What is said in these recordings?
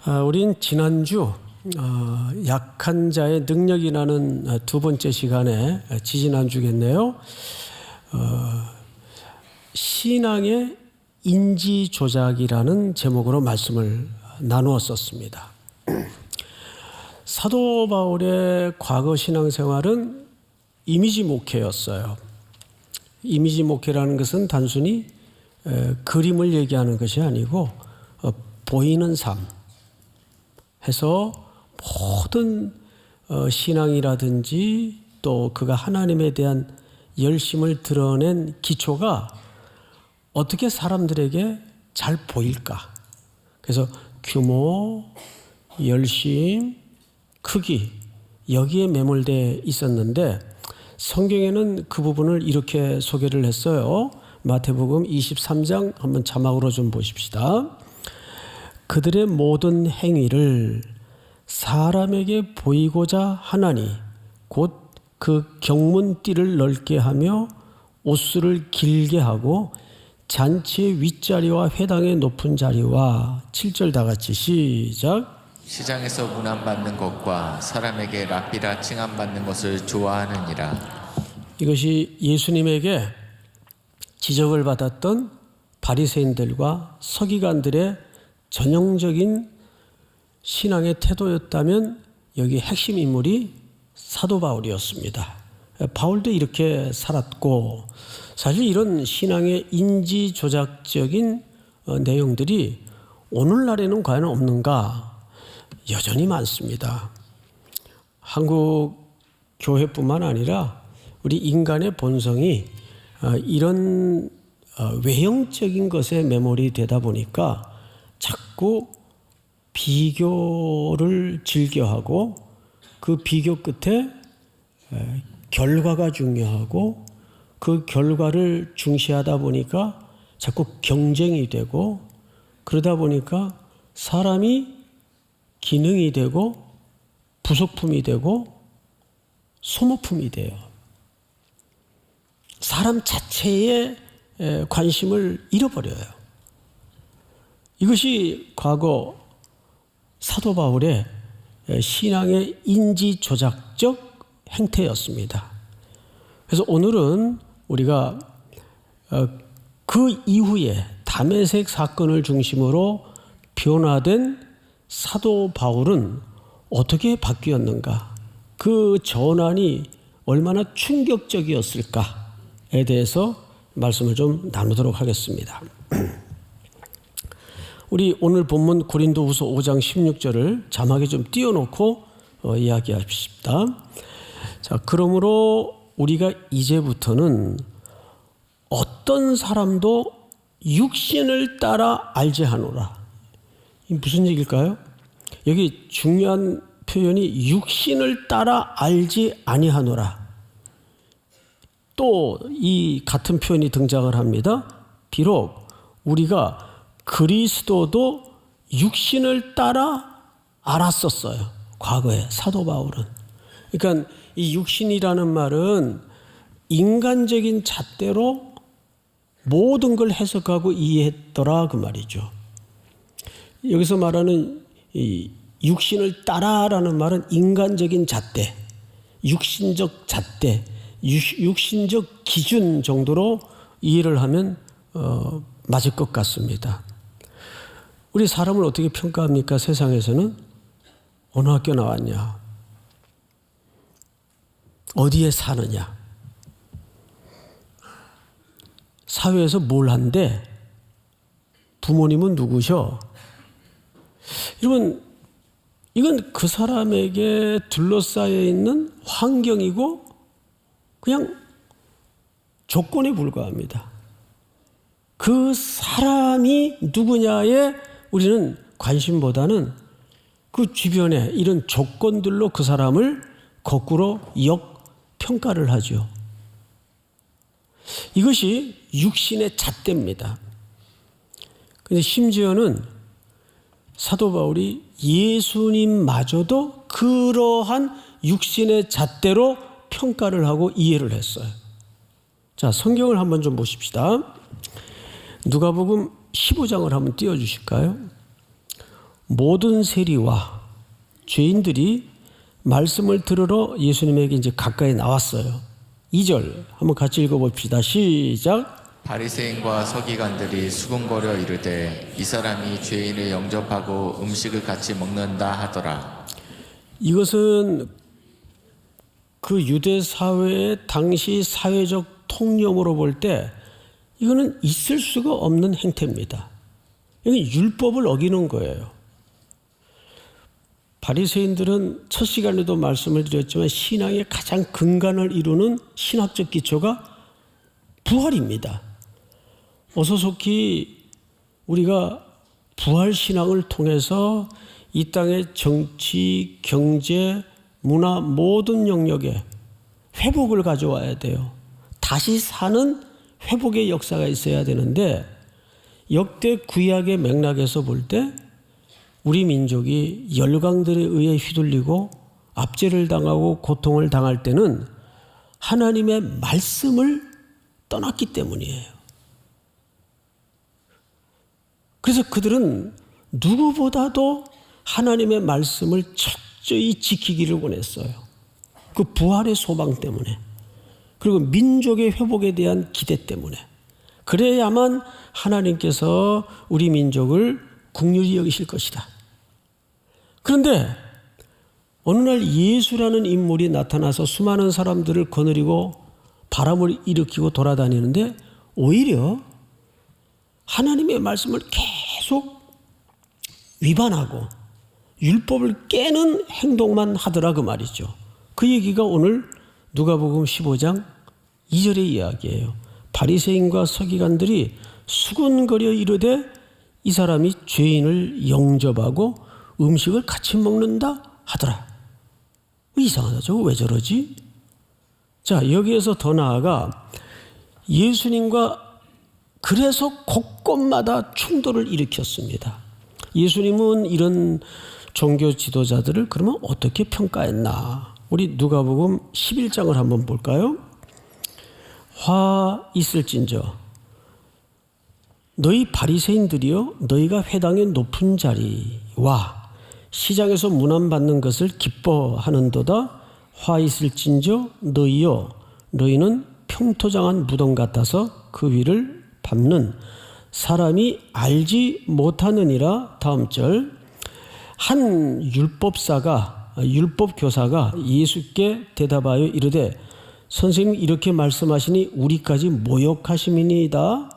우린 지난주 약한 자의 능력이라는 두 번째 시간에 지지난주겠네요. 신앙의 인지 조작이라는 제목으로 말씀을 나누었었습니다. 사도 바울의 과거 신앙생활은 이미지 목회였어요. 이미지 목회라는 것은 단순히 그림을 얘기하는 것이 아니고 보이는 삶 해서 모든 신앙이라든지 또 그가 하나님에 대한 열심을 드러낸 기초가 어떻게 사람들에게 잘 보일까? 그래서 규모, 열심, 크기 여기에 매몰되어 있었는데 성경에는 그 부분을 이렇게 소개를 했어요. 마태복음 23장 한번 자막으로 좀 보십시다. 그들의 모든 행위를 사람에게 보이고자 하나니 곧 그 경문띠를 넓게 하며 옷수를 길게 하고 잔치의 윗자리와 회당의 높은 자리와 7절 다 같이 시작. 시장에서 문안받는 것과 사람에게 랍비라 칭함받는 것을 좋아하느니라. 이것이 예수님에게 지적을 받았던 바리새인들과 서기관들의 전형적인 신앙의 태도였다면 여기 핵심 인물이 사도 바울이었습니다. 바울도 이렇게 살았고 사실 이런 신앙의 인지 조작적인 내용들이 오늘날에는 과연 없는가? 여전히 많습니다. 한국 교회뿐만 아니라 우리 인간의 본성이 이런 외형적인 것에 매몰이 되다 보니까 자꾸 비교를 즐겨하고 그 비교 끝에 결과가 중요하고 그 결과를 중시하다 보니까 자꾸 경쟁이 되고 그러다 보니까 사람이 기능이 되고 부속품이 되고 소모품이 돼요. 사람 자체에 관심을 잃어버려요. 이것이 과거 사도 바울의 신앙의 인지 조작적 행태였습니다. 그래서 오늘은 우리가 그 이후에 다메섹 사건을 중심으로 변화된 사도 바울은 어떻게 바뀌었는가? 그 전환이 얼마나 충격적이었을까에 대해서 말씀을 좀 나누도록 하겠습니다. 우리 오늘 본문 고린도후서 5장 16절을 자막에 좀 띄워놓고 이야기합시다. 자, 그러므로 우리가 이제부터는 어떤 사람도 육신을 따라 알지 하노라. 이 무슨 얘기일까요? 여기 중요한 표현이 육신을 따라 알지 아니하노라. 또 이 같은 표현이 등장을 합니다. 비록 우리가 그리스도도 육신을 따라 알았었어요. 과거에 사도 바울은. 그러니까 이 육신이라는 말은 인간적인 잣대로 모든 걸 해석하고 이해했더라 그 말이죠. 여기서 말하는 이 육신을 따라라는 말은 인간적인 잣대, 육신적 잣대, 육신적 기준 정도로 이해를 하면 맞을 것 같습니다. 우리 사람을 어떻게 평가합니까? 세상에서는 어느 학교 나왔냐? 어디에 사느냐? 사회에서 뭘 한대? 부모님은 누구셔? 여러분, 이건 그 사람에게 둘러싸여 있는 환경이고 그냥 조건에 불과합니다. 그 사람이 누구냐에 우리는 관심보다는 그 주변에 이런 조건들로 그 사람을 거꾸로 역평가를 하죠. 이것이 육신의 잣대입니다. 근데 심지어는 사도 바울이 예수님마저도 그러한 육신의 잣대로 평가를 하고 이해를 했어요. 자, 성경을 한번 좀 보십시다. 누가복음 15장을 한번 띄워주실까요? 모든 세리와 죄인들이 말씀을 들으러 예수님에게 이제 가까이 나왔어요. 2절 한번 같이 읽어봅시다. 시작. 바리새인과 서기관들이 수군거려 이르되 이 사람이 죄인을 영접하고 음식을 같이 먹는다 하더라. 이것은 그 유대 사회의 당시 사회적 통념으로 볼 때 이거는 있을 수가 없는 행태입니다. 이건 율법을 어기는 거예요. 바리새인들은 첫 시간에도 말씀을 드렸지만 신앙의 가장 근간을 이루는 신학적 기초가 부활입니다. 어서 속히 우리가 부활 신앙을 통해서 이 땅의 정치, 경제, 문화 모든 영역에 회복을 가져와야 돼요. 다시 사는 회복의 역사가 있어야 되는데 역대 구약의 맥락에서 볼 때 우리 민족이 열강들에 의해 휘둘리고 압제를 당하고 고통을 당할 때는 하나님의 말씀을 떠났기 때문이에요. 그래서 그들은 누구보다도 하나님의 말씀을 철저히 지키기를 원했어요. 그 부활의 소망 때문에, 그리고 민족의 회복에 대한 기대 때문에. 그래야만 하나님께서 우리 민족을 긍휼히 여기실 것이다. 그런데 어느 날 예수라는 인물이 나타나서 수많은 사람들을 거느리고 바람을 일으키고 돌아다니는데 오히려 하나님의 말씀을 계속 위반하고 율법을 깨는 행동만 하더라 그 말이죠. 그 얘기가 오늘 누가복음 15장 2절의 이야기예요. 바리새인과 서기관들이 수군거려 이르되 이 사람이 죄인을 영접하고 음식을 같이 먹는다 하더라. 이상하다. 저거 왜 저러지? 자, 여기에서 더 나아가 예수님과 그래서 곳곳마다 충돌을 일으켰습니다. 예수님은 이런 종교 지도자들을 그러면 어떻게 평가했나? 우리 누가복음 11장을 한번 볼까요? 화 있을진저 너희 바리새인들이여 너희가 회당의 높은 자리와 시장에서 문안받는 것을 기뻐하는도다. 화 있을진저 너희여 너희는 평토장한 무덤 같아서 그 위를 밟는 사람이 알지 못하느니라. 다음 절. 한 율법교사가 예수께 대답하여 이르되 선생님 이렇게 말씀하시니 우리까지 모욕하심이니이다.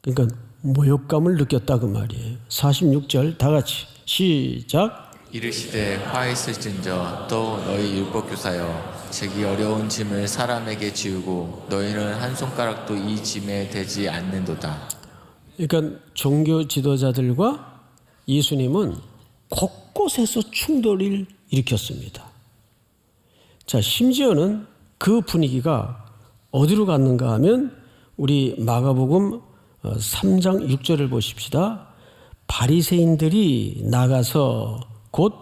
그러니까 모욕감을 느꼈다 그 말이에요. 46절 다 같이 시작. 이르시되 화 있을진저 또 너희 율법교사여 제기 어려운 짐을 사람에게 지우고 너희는 한 손가락도 이 짐에 대지 않는도다. 그러니까 종교 지도자들과 예수님은 곳곳에서 충돌을 일으켰습니다. 자, 심지어는 그 분위기가 어디로 갔는가 하면 우리 마가복음 3장 6절을 보십시다. 바리새인들이 나가서 곧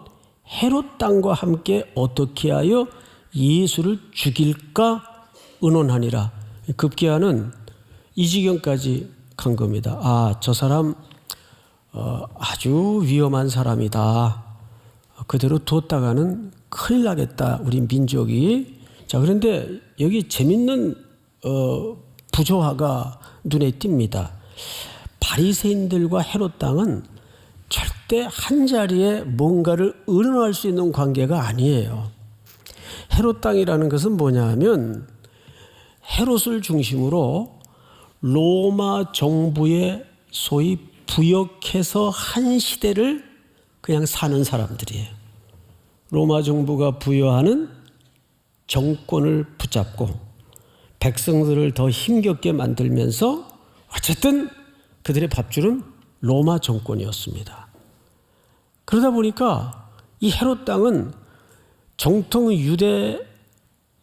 헤롯 땅과 함께 어떻게 하여 예수를 죽일까 의논하니라. 급기야는 이 지경까지 간 겁니다. 아, 저 사람 아주 위험한 사람이다. 그대로 뒀다가는 큰일 나겠다, 우리 민족이. 자, 그런데 여기 재밌는 부조화가 눈에 띕니다. 바리새인들과 헤롯 땅은 절대 한 자리에 뭔가를 의논할 수 있는 관계가 아니에요. 헤롯 땅이라는 것은 뭐냐 하면 헤롯을 중심으로 로마 정부에 소위 부역해서 한 시대를 그냥 사는 사람들이에요. 로마 정부가 부여하는 정권을 붙잡고 백성들을 더 힘겹게 만들면서 어쨌든 그들의 밥줄은 로마 정권이었습니다. 그러다 보니까 이 헤롯 땅은 정통 유대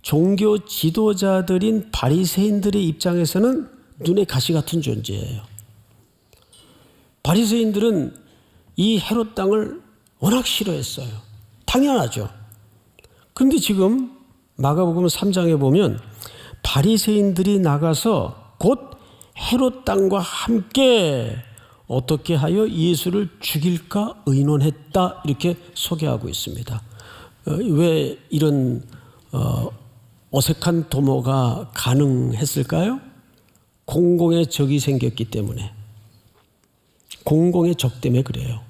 종교 지도자들인 바리새인들의 입장에서는 눈에 가시 같은 존재예요. 바리새인들은 이 헤롯 땅을 워낙 싫어했어요. 당연하죠. 그런데 지금 마가복음 3장에 보면 바리새인들이 나가서 곧 헤롯 땅과 함께 어떻게 하여 예수를 죽일까 의논했다 이렇게 소개하고 있습니다. 왜 이런 어색한 도모가 가능했을까요? 공공의 적이 생겼기 때문에. 공공의 적 때문에 그래요.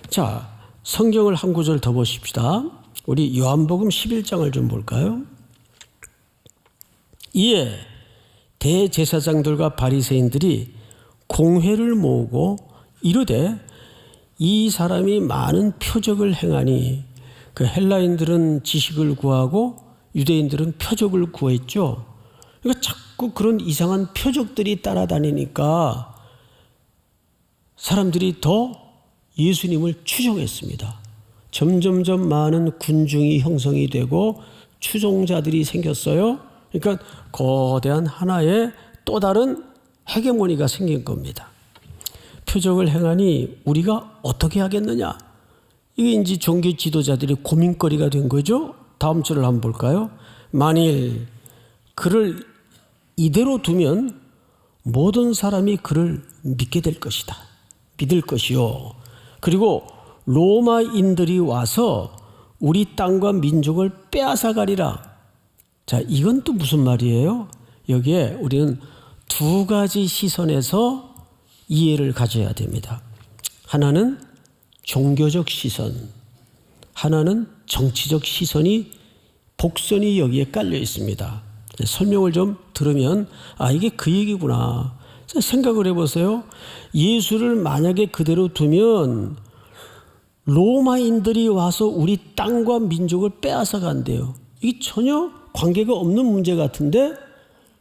자, 성경을 한 구절 더 보십시다. 우리 요한복음 11장을 좀 볼까요? 이에 대제사장들과 바리새인들이 공회를 모으고 이르되 이 사람이 많은 표적을 행하니, 그 헬라인들은 지식을 구하고 유대인들은 표적을 구했죠. 그러니까 자꾸 그런 이상한 표적들이 따라다니니까 사람들이 더 예수님을 추종했습니다. 점점점 많은 군중이 형성이 되고 추종자들이 생겼어요. 그러니까 거대한 하나의 또 다른 헤게모니가 생긴 겁니다. 표적을 행하니 우리가 어떻게 하겠느냐? 이게 이제 종교 지도자들의 고민거리가 된 거죠. 다음 절을 한번 볼까요? 만일 그를 이대로 두면 모든 사람이 그를 믿게 될 것이다. 믿을 것이요. 그리고 로마인들이 와서 우리 땅과 민족을 빼앗아가리라. 자, 이건 또 무슨 말이에요? 여기에 우리는 두 가지 시선에서 이해를 가져야 됩니다. 하나는 종교적 시선, 하나는 정치적 시선이 복선이 여기에 깔려 있습니다. 설명을 좀 들으면 이게 그 얘기구나. 생각을 해보세요. 예수를 만약에 그대로 두면 로마인들이 와서 우리 땅과 민족을 빼앗아 간대요. 이게 전혀 관계가 없는 문제 같은데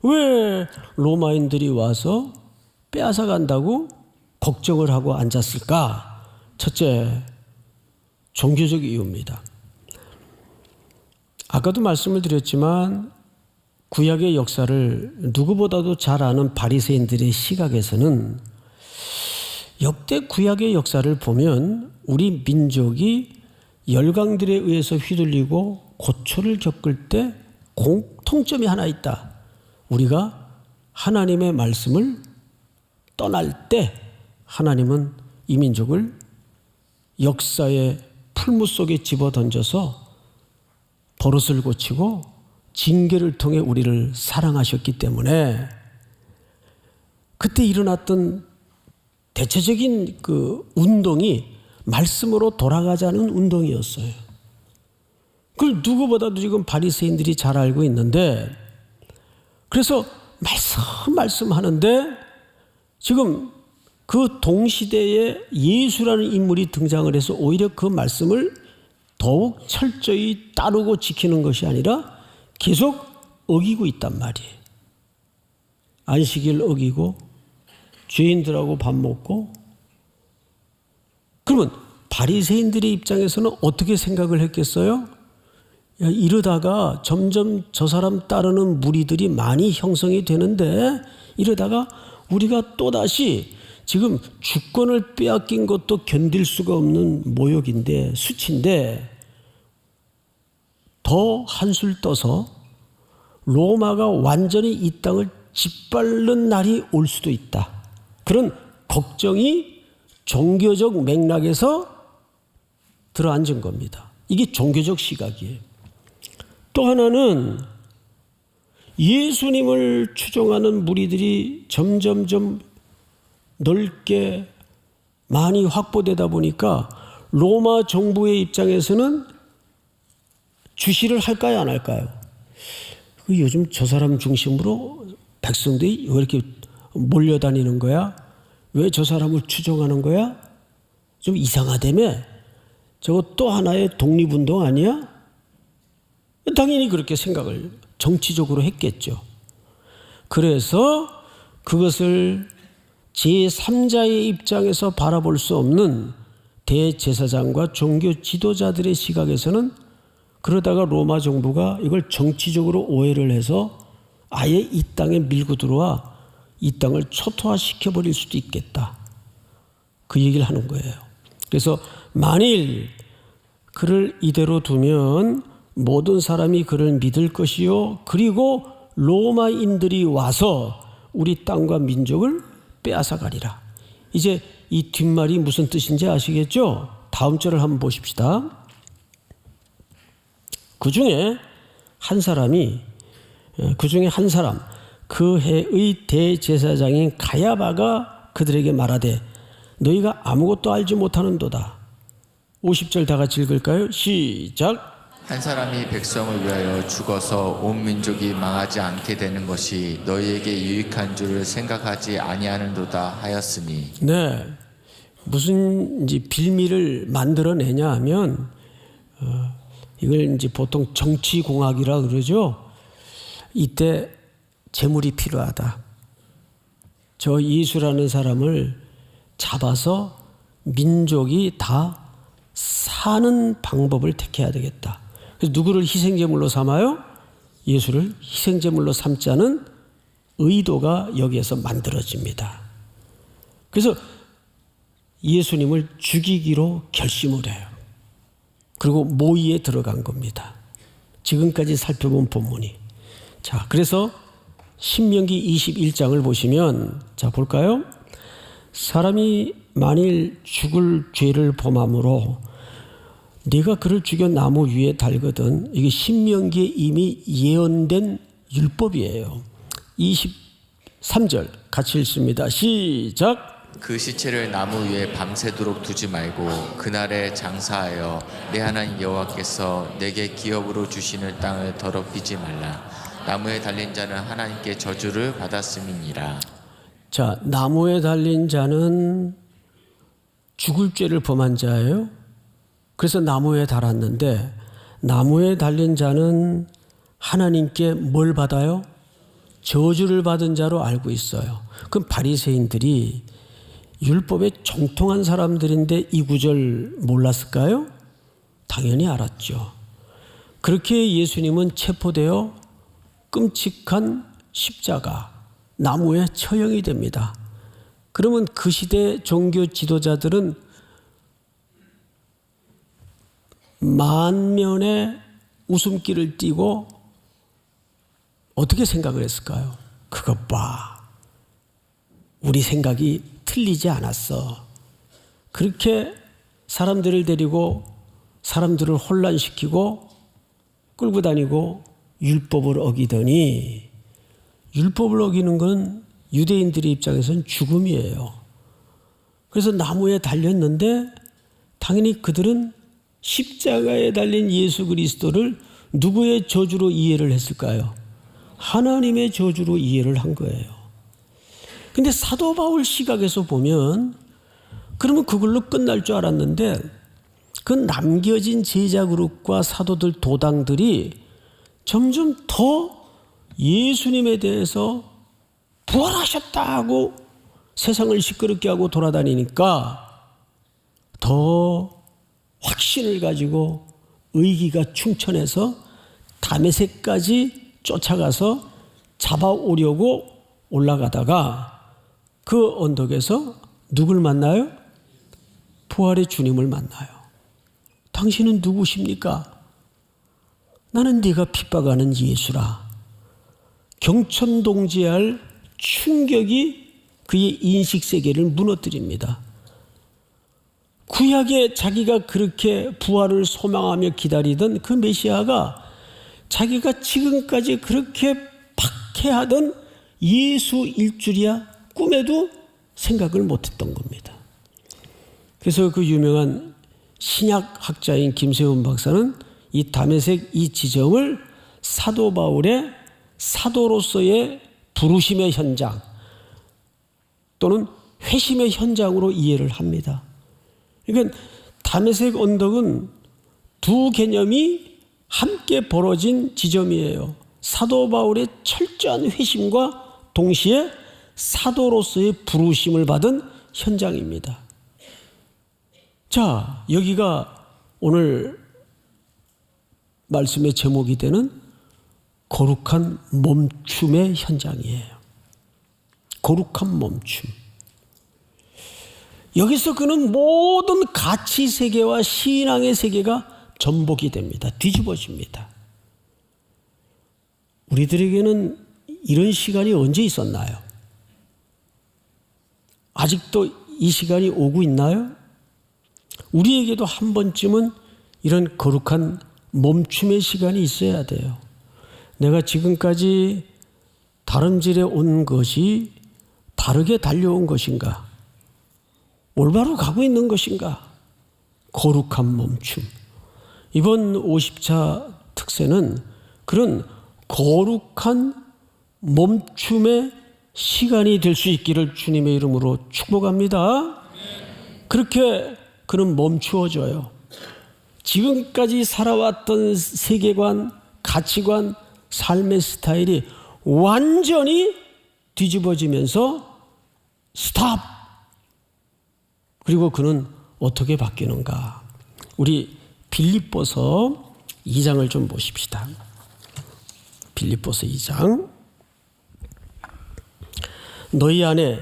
왜 로마인들이 와서 빼앗아 간다고 걱정을 하고 앉았을까? 첫째, 종교적 이유입니다. 아까도 말씀을 드렸지만 구약의 역사를 누구보다도 잘 아는 바리새인들의 시각에서는 역대 구약의 역사를 보면 우리 민족이 열강들에 의해서 휘둘리고 고초를 겪을 때 공통점이 하나 있다. 우리가 하나님의 말씀을 떠날 때 하나님은 이 민족을 역사의 풀무 속에 집어던져서 버릇을 고치고 징계를 통해 우리를 사랑하셨기 때문에 그때 일어났던 대체적인 그 운동이 말씀으로 돌아가자는 운동이었어요. 그걸 누구보다도 지금 바리새인들이 잘 알고 있는데, 그래서 말씀하는데 지금 그 동시대에 예수라는 인물이 등장을 해서 오히려 그 말씀을 더욱 철저히 따르고 지키는 것이 아니라 계속 어기고 있단 말이에요. 안식일 어기고 죄인들하고 밥 먹고. 그러면 바리새인들의 입장에서는 어떻게 생각을 했겠어요? 야, 이러다가 점점 저 사람 따르는 무리들이 많이 형성이 되는데 이러다가 우리가 또다시 지금 주권을 빼앗긴 것도 견딜 수가 없는 모욕인데, 수치인데 더 한술 떠서 로마가 완전히 이 땅을 짓밟는 날이 올 수도 있다. 그런 걱정이 종교적 맥락에서 들어앉은 겁니다. 이게 종교적 시각이에요. 또 하나는 예수님을 추종하는 무리들이 점점점 넓게 많이 확보되다 보니까 로마 정부의 입장에서는 주시를 할까요, 안 할까요? 요즘 저 사람 중심으로 백성들이 왜 이렇게 몰려다니는 거야? 왜 저 사람을 추종하는 거야? 좀 이상하다며? 저거 또 하나의 독립운동 아니야? 당연히 그렇게 생각을 정치적으로 했겠죠. 그래서 그것을 제3자의 입장에서 바라볼 수 없는 대제사장과 종교 지도자들의 시각에서는 그러다가 로마 정부가 이걸 정치적으로 오해를 해서 아예 이 땅에 밀고 들어와 이 땅을 초토화시켜버릴 수도 있겠다. 그 얘기를 하는 거예요. 그래서 만일 그를 이대로 두면 모든 사람이 그를 믿을 것이요, 그리고 로마인들이 와서 우리 땅과 민족을 빼앗아가리라. 이제 이 뒷말이 무슨 뜻인지 아시겠죠? 다음 절을 한번 보십시다. 그 중에 한 사람 그 해의 대제사장인 가야바가 그들에게 말하되 너희가 아무것도 알지 못하는도다. 50절 다 같이 읽을까요? 시작. 한 사람이 백성을 위하여 죽어서 온 민족이 망하지 않게 되는 것이 너희에게 유익한 줄을 생각하지 아니하는도다 하였으니. 네, 무슨 이제 빌미를 만들어내냐 하면 이걸 이제 보통 정치공학이라 그러죠. 이때 재물이 필요하다. 저 예수라는 사람을 잡아서 민족이 다 사는 방법을 택해야 되겠다. 그래서 누구를 희생제물로 삼아요? 예수를 희생제물로 삼자는 의도가 여기에서 만들어집니다. 그래서 예수님을 죽이기로 결심을 해요. 그리고 모의에 들어간 겁니다. 지금까지 살펴본 본문이. 자, 그래서 신명기 21장을 보시면, 자, 볼까요? 사람이 만일 죽을 죄를 범함으로 네가 그를 죽여 나무 위에 달거든. 이게 신명기에 이미 예언된 율법이에요. 23절 같이 읽습니다. 시작. 그 시체를 나무 위에 밤새도록 두지 말고 그날에 장사하여 내 하나님 여호와께서 내게 기업으로 주시는 땅을 더럽히지 말라. 나무에 달린 자는 하나님께 저주를 받았음이니라. 자, 나무에 달린 자는 죽을 죄를 범한 자예요. 그래서 나무에 달았는데 나무에 달린 자는 하나님께 뭘 받아요? 저주를 받은 자로 알고 있어요. 그럼 바리새인들이 율법에 정통한 사람들인데 이 구절 몰랐을까요? 당연히 알았죠. 그렇게 예수님은 체포되어 끔찍한 십자가, 나무에 처형이 됩니다. 그러면 그 시대 종교 지도자들은 만면의 웃음기를 띠고 어떻게 생각을 했을까요? 그것 봐. 우리 생각이 틀리지 않았어. 그렇게 사람들을 데리고 사람들을 혼란시키고 끌고 다니고 율법을 어기더니, 율법을 어기는 건 유대인들의 입장에서는 죽음이에요. 그래서 나무에 달렸는데 당연히 그들은 십자가에 달린 예수 그리스도를 누구의 저주로 이해를 했을까요? 하나님의 저주로 이해를 한 거예요. 근데 사도 바울 시각에서 보면 그러면 그걸로 끝날 줄 알았는데 그 남겨진 제자 그룹과 사도들 도당들이 점점 더 예수님에 대해서 부활하셨다고 세상을 시끄럽게 하고 돌아다니니까 더 확신을 가지고 의기가 충천해서 다메섹까지 쫓아가서 잡아오려고 올라가다가 그 언덕에서 누굴 만나요? 부활의 주님을 만나요. 당신은 누구십니까? 나는 네가 핍박하는 예수라. 경천동지할 충격이 그의 인식세계를 무너뜨립니다. 구약에 자기가 그렇게 부활을 소망하며 기다리던 그 메시아가 자기가 지금까지 그렇게 박해하던 예수일 줄이야 꿈에도 생각을 못했던 겁니다. 그래서 그 유명한 신약학자인 김세훈 박사는 이 다메섹 이 지점을 사도 바울의 사도로서의 부르심의 현장 또는 회심의 현장으로 이해를 합니다. 그러니까 다메섹 언덕은 두 개념이 함께 벌어진 지점이에요. 사도 바울의 철저한 회심과 동시에 사도로서의 부르심을 받은 현장입니다. 자, 여기가 오늘 말씀의 제목이 되는 거룩한 멈춤의 현장이에요. 거룩한 멈춤. 여기서 그는 모든 가치 세계와 신앙의 세계가 전복이 됩니다. 뒤집어집니다. 우리들에게는 이런 시간이 언제 있었나요? 아직도 이 시간이 오고 있나요? 우리에게도 한 번쯤은 이런 거룩한 멈춤의 시간이 있어야 돼요. 내가 지금까지 다름질에 온 것이 바르게 달려온 것인가? 올바로 가고 있는 것인가? 거룩한 멈춤. 이번 50차 특세는 그런 거룩한 멈춤의 시간이 될 수 있기를 주님의 이름으로 축복합니다. 그렇게 그는 멈추어져요. 지금까지 살아왔던 세계관, 가치관, 삶의 스타일이 완전히 뒤집어지면서 스탑! 그리고 그는 어떻게 바뀌는가? 우리 빌립보서 2장을 좀 보십시다. 빌립보서 2장. 너희 안에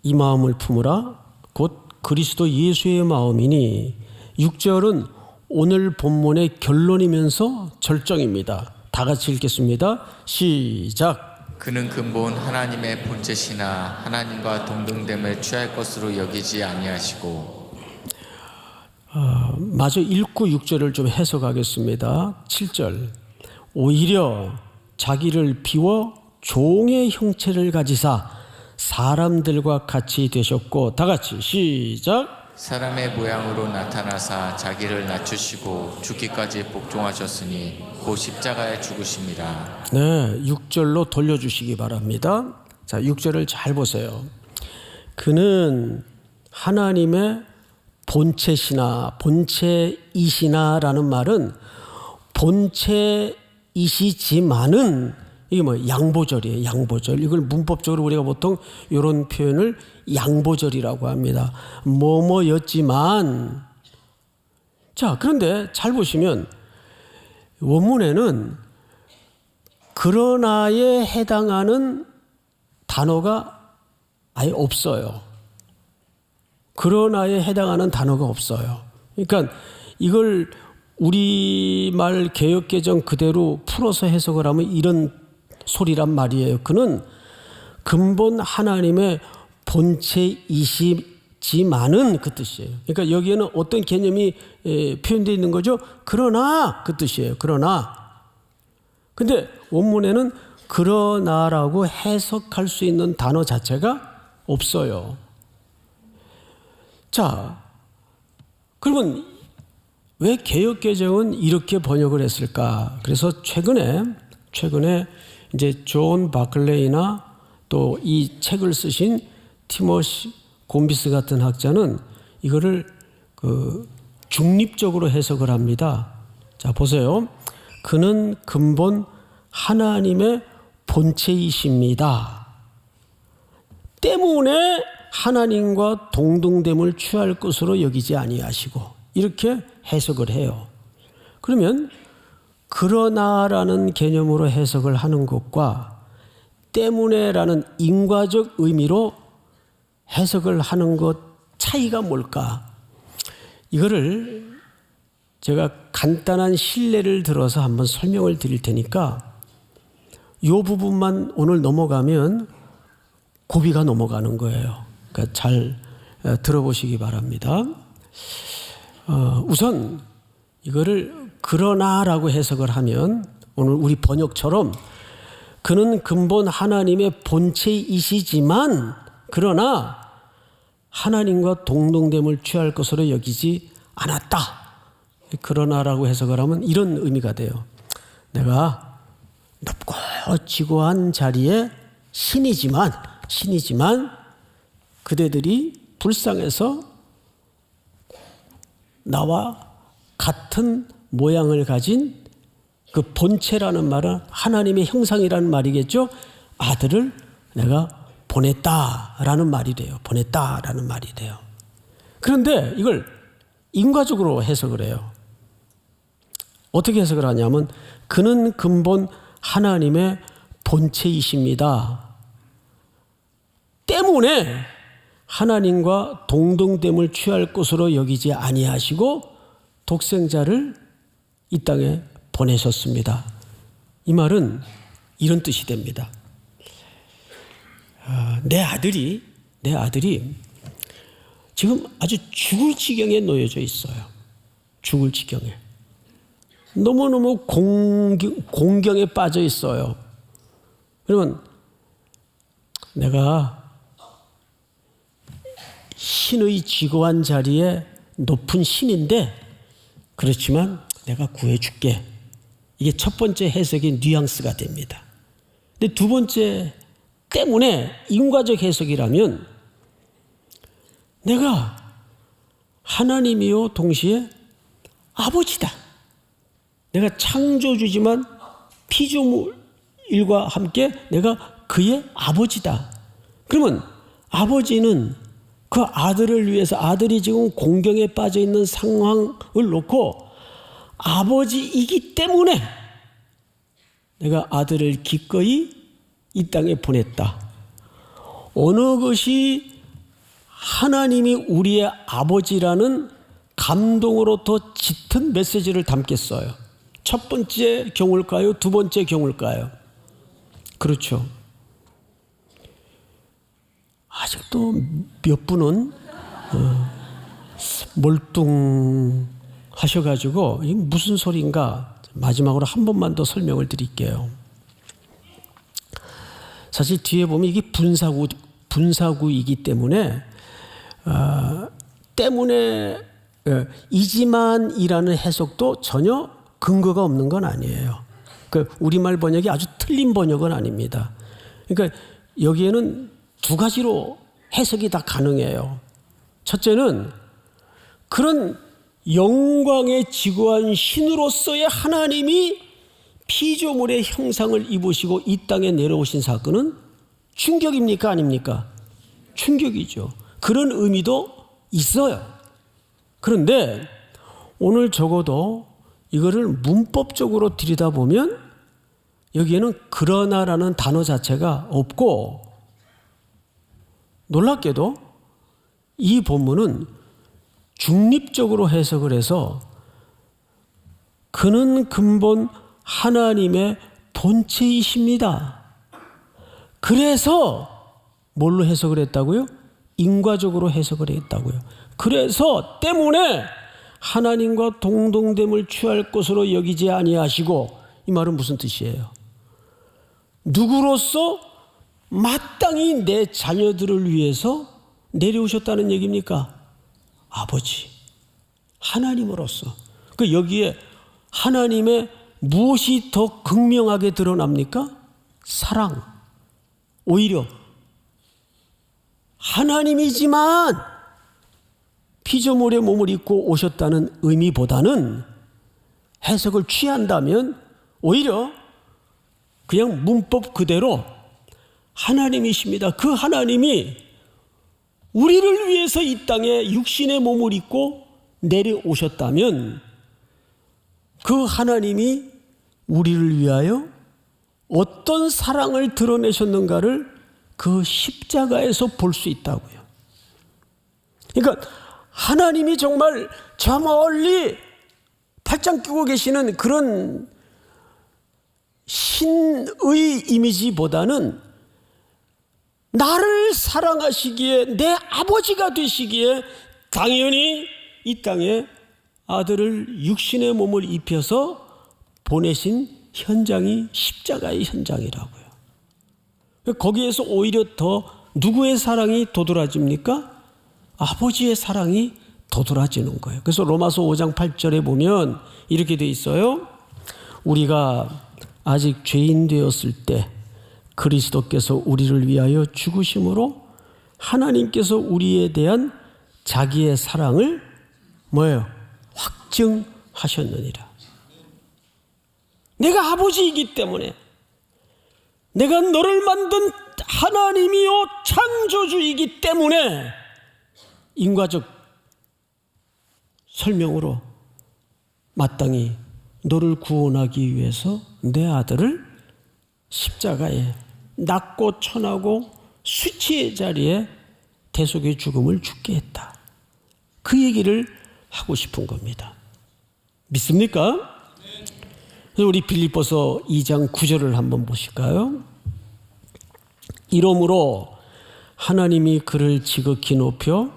이 마음을 품으라. 곧 그리스도 예수의 마음이니 6절은 오늘 본문의 결론이면서 절정입니다. 다 같이 읽겠습니다. 시작. 그는 근본 하나님의 본체시나 하나님과 동등됨을 취할 것으로 여기지 아니하시고. 마저 읽고 6절을 좀 해석하겠습니다. 7절. 오히려 자기를 비워 종의 형체를 가지사 사람들과 같이 되셨고, 다 같이 시작. 사람의 모양으로 나타나사 자기를 낮추시고 죽기까지 복종하셨으니 곧 십자가에 죽으심이라. 네, 6절로 돌려주시기 바랍니다. 자, 6절을 잘 보세요. 그는 하나님의 본체시나 본체이시나라는 말은 본체이시지만은 이게 뭐 양보절이에요. 양보절. 이걸 문법적으로 우리가 보통 이런 표현을 양보절이라고 합니다. 뭐뭐였지만. 자, 그런데 잘 보시면 원문에는 그러나에 해당하는 단어가 아예 없어요. 그러나에 해당하는 단어가 없어요. 그러니까 이걸 우리말 개역개정 그대로 풀어서 해석을 하면 이런 소리란 말이에요. 그는 근본 하나님의 본체이시지만은 그 뜻이에요. 그러니까 여기에는 어떤 개념이 표현되어 있는 거죠? 그러나 그 뜻이에요. 그러나. 근데 원문에는 그러나라고 해석할 수 있는 단어 자체가 없어요. 자, 그러면 왜 개역개정은 이렇게 번역을 했을까? 그래서 최근에 이제 존 바클레이나 또 이 책을 쓰신 티모시 곰비스 같은 학자는 이거를 중립적으로 해석을 합니다. 자, 보세요. 그는 근본 하나님의 본체이십니다. 때문에 하나님과 동등됨을 취할 것으로 여기지 아니하시고, 이렇게 해석을 해요. 그러면 그러나라는 개념으로 해석을 하는 것과 때문에라는 인과적 의미로 해석을 하는 것 차이가 뭘까? 이거를 제가 간단한 실례를 들어서 한번 설명을 드릴 테니까 이 부분만 오늘 넘어가면 고비가 넘어가는 거예요. 그러니까 잘 들어보시기 바랍니다. 우선 이거를 그러나라고 해석을 하면 오늘 우리 번역처럼 그는 근본 하나님의 본체이시지만 그러나 하나님과 동등됨을 취할 것으로 여기지 않았다. 그러나라고 해석을 하면 이런 의미가 돼요. 내가 높고 지고한 자리에 신이지만 그대들이 불쌍해서 나와 같은 모양을 가진 그 본체라는 말은 하나님의 형상이라는 말이겠죠. 아들을 내가 보냈다라는 말이 돼요. 보냈다라는 말이 돼요. 그런데 이걸 인과적으로 해석을 해요. 어떻게 해석을 하냐면 그는 근본 하나님의 본체이십니다. 때문에 하나님과 동등됨을 취할 것으로 여기지 아니하시고 독생자를 이 땅에 보내셨습니다. 이 말은 이런 뜻이 됩니다. 내 아들이 지금 아주 죽을 지경에 놓여져 있어요. 죽을 지경에. 너무너무 공경에 빠져 있어요. 그러면 내가 신의 지고한 자리에 높은 신인데 그렇지만 내가 구해줄게. 이게 첫 번째 해석의 뉘앙스가 됩니다. 근데 두 번째 때문에 인과적 해석이라면 내가 하나님이요 동시에 아버지다. 내가 창조주지만 피조물과 함께 내가 그의 아버지다. 그러면 아버지는 그 아들을 위해서 아들이 지금 공경에 빠져 있는 상황을 놓고 아버지이기 때문에 내가 아들을 기꺼이 이 땅에 보냈다. 어느 것이 하나님이 우리의 아버지라는 감동으로 더 짙은 메시지를 담겠어요? 첫 번째 경우일까요? 두 번째 경우일까요? 그렇죠. 아직도 몇 분은 멀뚱하셔가지고 이게 무슨 소리인가 마지막으로 한 번만 더 설명을 드릴게요. 사실 뒤에 보면 이게 분사구이기 때문에 이지만이라는 해석도 전혀 근거가 없는 건 아니에요. 그 우리말 번역이 아주 틀린 번역은 아닙니다. 그러니까 여기에는 두 가지로 해석이 다 가능해요. 첫째는 그런 영광에 지고한 신으로서의 하나님이 피조물의 형상을 입으시고 이 땅에 내려오신 사건은 충격입니까? 아닙니까? 충격이죠. 그런 의미도 있어요. 그런데 오늘 적어도 이거를 문법적으로 들여다보면 여기에는 그러나라는 단어 자체가 없고 놀랍게도 이 본문은 중립적으로 해석을 해서 그는 근본 하나님의 본체이십니다. 그래서 뭘로 해석을 했다고요? 인과적으로 해석을 했다고요. 그래서 때문에 하나님과 동등됨을 취할 것으로 여기지 아니하시고, 이 말은 무슨 뜻이에요? 누구로서 마땅히 내 자녀들을 위해서 내려오셨다는 얘기입니까? 아버지, 하나님으로서. 그 여기에 하나님의 무엇이 더 극명하게 드러납니까? 사랑. 오히려 하나님이지만 피조물의 몸을 입고 오셨다는 의미보다는 해석을 취한다면 오히려 그냥 문법 그대로 하나님이십니다. 그 하나님이 우리를 위해서 이 땅에 육신의 몸을 입고 내려오셨다면 그 하나님이 우리를 위하여 어떤 사랑을 드러내셨는가를 그 십자가에서 볼 수 있다고요. 그러니까 하나님이 정말 저 멀리 팔짱 끼고 계시는 그런 신의 이미지보다는 나를 사랑하시기에 내 아버지가 되시기에 당연히 이 땅에 아들을 육신의 몸을 입혀서 보내신 현장이 십자가의 현장이라고요. 거기에서 오히려 더 누구의 사랑이 도드라집니까? 아버지의 사랑이 도드라지는 거예요. 그래서 로마서 5장 8절에 보면 이렇게 돼 있어요. 우리가 아직 죄인 되었을 때 그리스도께서 우리를 위하여 죽으심으로 하나님께서 우리에 대한 자기의 사랑을 뭐예요? 확증하셨느니라. 내가 아버지이기 때문에, 내가 너를 만든 하나님이요 창조주이기 때문에 인과적 설명으로 마땅히 너를 구원하기 위해서 내 아들을 십자가에 낮고 천하고 수치의 자리에 대속의 죽음을 죽게 했다. 그 얘기를 하고 싶은 겁니다. 믿습니까? 우리 빌립보서 2장 9절을 한번 보실까요? 이러므로 하나님이 그를 지극히 높여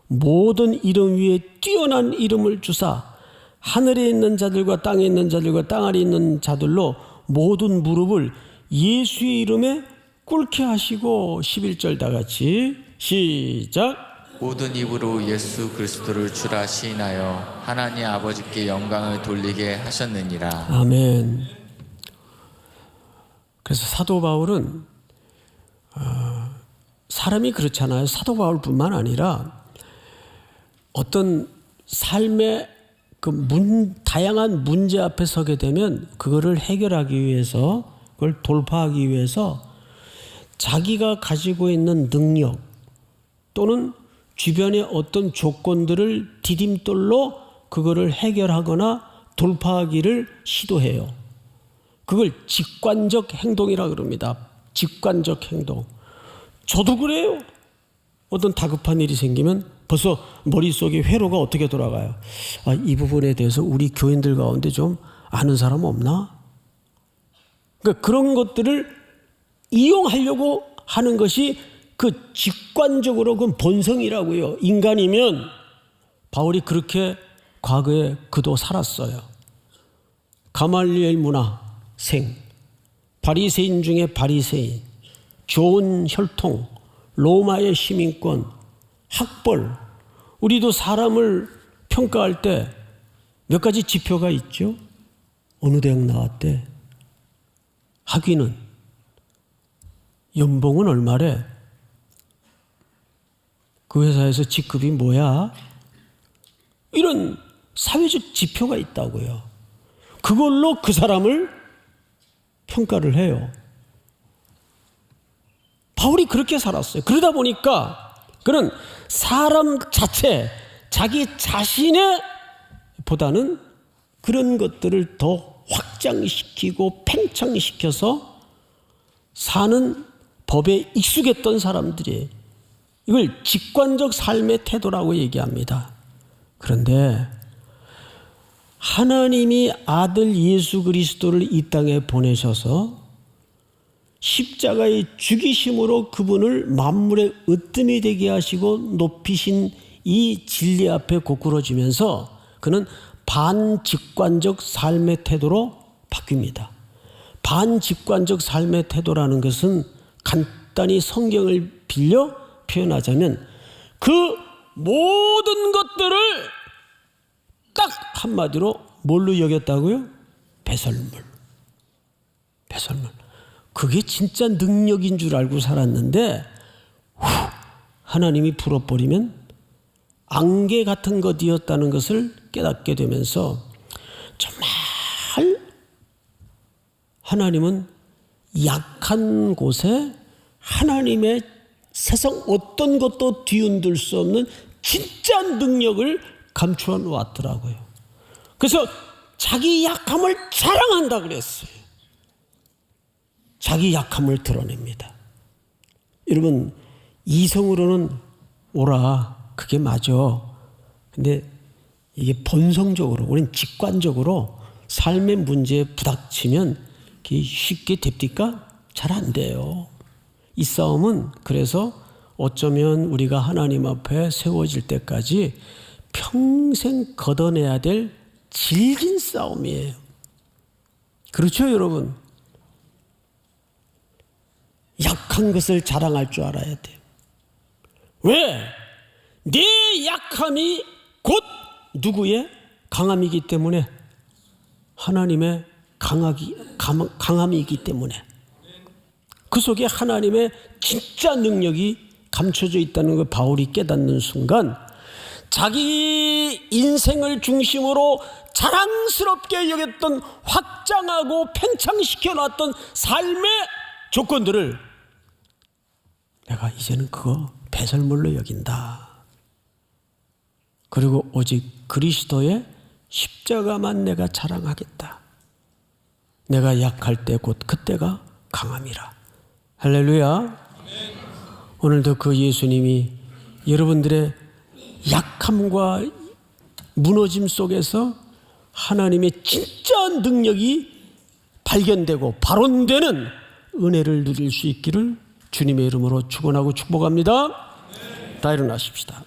모든 이름 위에 뛰어난 이름을 주사 하늘에 있는 자들과 땅에 있는 자들과 땅 아래 있는 자들로 모든 무릎을 예수의 이름에 꿇게 하시고 11절 다 같이 시작. 모든 입으로 예수 그리스도를 주라 시인하여 하나님 아버지께 영광을 돌리게 하셨느니라. 아멘. 그래서 사도 바울은 사람이 그렇잖아요. 사도 바울뿐만 아니라 어떤 삶의 다양한 문제 앞에 서게 되면 그거를 해결하기 위해서, 그걸 돌파하기 위해서 자기가 가지고 있는 능력 또는 주변의 어떤 조건들을 디딤돌로 그거를 해결하거나 돌파하기를 시도해요. 그걸 직관적 행동이라 그럽니다. 직관적 행동. 저도 그래요. 어떤 다급한 일이 생기면 벌써 머릿속에 회로가 어떻게 돌아가요? 이 부분에 대해서 우리 교인들 가운데 좀 아는 사람 없나? 그러니까 그런 것들을 이용하려고 하는 것이 그 직관적으로 그 본성이라고요. 인간이면 바울이 그렇게 과거에 그도 살았어요. 가말리엘 문화생, 바리새인 중에 바리새인, 좋은 혈통, 로마의 시민권, 학벌. 우리도 사람을 평가할 때 몇 가지 지표가 있죠. 어느 대학 나왔대? 학위는? 연봉은 얼마래? 그 회사에서 직급이 뭐야? 이런 사회적 지표가 있다고요. 그걸로 그 사람을 평가를 해요. 바울이 그렇게 살았어요. 그러다 보니까 그는 사람 자체, 자기 자신의 보다는 그런 것들을 더 확장시키고 팽창시켜서 사는 법에 익숙했던 사람들이 이걸 직관적 삶의 태도라고 얘기합니다. 그런데 하나님이 아들 예수 그리스도를 이 땅에 보내셔서 십자가의 죽이심으로 그분을 만물의 으뜸이 되게 하시고 높이신 이 진리 앞에 고꾸러지면서 그는 반직관적 삶의 태도로 바뀝니다. 반직관적 삶의 태도라는 것은 간단히 성경을 빌려 표현하자면 그 모든 것들을 딱 한마디로 뭘로 여겼다고요? 배설물. 배설물. 그게 진짜 능력인 줄 알고 살았는데 하나님이 풀어버리면 안개 같은 것이었다는 것을 깨닫게 되면서 정말 하나님은 약한 곳에 하나님의 세상 어떤 것도 뒤흔들 수 없는 진짜 능력을 감추어 놓았더라고요. 그래서 자기 약함을 자랑한다 그랬어요. 자기 약함을 드러냅니다. 여러분, 이성으로는 오라, 그게 맞아. 근데 이게 본성적으로, 우리는 직관적으로 삶의 문제에 부닥치면 그게 쉽게 됩니까? 잘 안 돼요. 이 싸움은 그래서 어쩌면 우리가 하나님 앞에 세워질 때까지 평생 걷어내야 될 질긴 싸움이에요. 그렇죠, 여러분? 약한 것을 자랑할 줄 알아야 돼요. 왜? 내 약함이 곧 누구의 강함이기 때문에, 하나님의 강함이기 때문에 그 속에 하나님의 진짜 능력이 감춰져 있다는 걸 바울이 깨닫는 순간 자기 인생을 중심으로 자랑스럽게 여겼던, 확장하고 팽창시켜 놨던 삶의 조건들을 내가 이제는 그거 배설물로 여긴다. 그리고 오직 그리스도의 십자가만 내가 자랑하겠다. 내가 약할 때 곧 그때가 강함이라. 할렐루야. 오늘도 그 예수님이 여러분들의 약함과 무너짐 속에서 하나님의 진짜 능력이 발견되고 발원되는 은혜를 누릴 수 있기를 주님의 이름으로 축원하고 축복합니다. 다 일어나십시다.